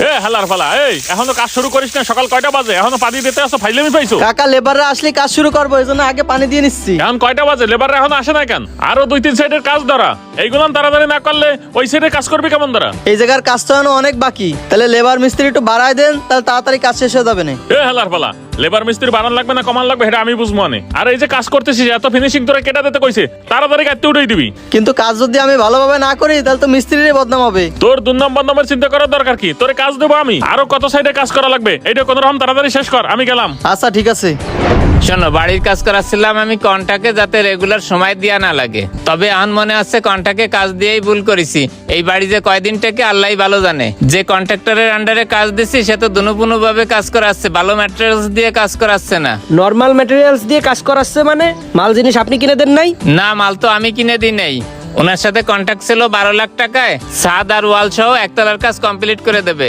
এ হালার ফালা, এই এখনো কাজ শুরু করিস না? সকাল কয়টা বাজে? এখনো পানি দিতে আসো? ফাইলেমি পাইছো? কাকা লেবাররা আসলে কাজ শুরু করবো, এই জন্য আগে পানি দিয়ে নিচ্ছি। এখন কয়টা বাজে? লেবাররা এখন আসে না কেন? আরো 2-3 সাইডের কাজ ধরা, এইগুলো তাড়াতাড়ি না করলে ওই সাইডে কাজ করবি কেমন ধরা? এই জায়গার কাজ তো এখনো অনেক বাকি, তাহলে লেবার মিস্ত্রি একটু বাড়ায় দেন, তাহলে তাড়াতাড়ি কাজ শেষ হয়ে যাবে না। এ হালার ফালা, লেবার মিস্ত্রি বাড়ান লাগবে না কমান লাগবে সেটা আমি বুঝবো না। আর এই যে কাজ করতেছিস, এত ফিনিশিং তোরা কেটে দিতে কইছে, তাড়াতাড়ি কাটতে উঠেই দিবি। কিন্তু কাজ যদি আমি ভালোভাবে না করি তাহলে তো মিস্ত্রিরই বদনাম হবে। তোর দুর্নাম বদনামের চিন্তা করার দরকার কি? তোরে কাজ দেবো আমি, আরো কত সাইডে কাজ করা লাগবে, এইটা কোনো রকম তাড়াতাড়ি শেষ কর, আমি গেলাম। আচ্ছা ঠিক আছে। শোনো, বাড়ির কাজ করাচ্ছিলাম আমি কন্টাকে, যাতে রেগুলার সময় দেওয়া না লাগে। তবে এখন মনে হচ্ছে কন্টাকে কাজ দিয়েই ভুল করেছি। এই বাড়ি যে কয়দিন থেকে আল্লাহ ভালো জানে। যে কন্ট্রাক্টরের আন্ডারে কাজ দিচ্ছি সে তো দুনুপুনু ভাবে কাজ করাচ্ছে, ভালো ম্যাটেরিয়ালস দিয়ে কাজ করাচ্ছে না। নর্মাল ম্যাটেরিয়ালস দিয়ে কাজ করাচ্ছে মানে? মাল জিনিস আপনি কিনে দেন নাই? না, মাল তো আমি কিনে দিই নাই। ওনার সাথে কন্ট্রাক্ট ছিল 12 লাখ টাকায়, ছাদ আর ওয়াল সহ একতলার কাজ কমপ্লিট করে দেবে।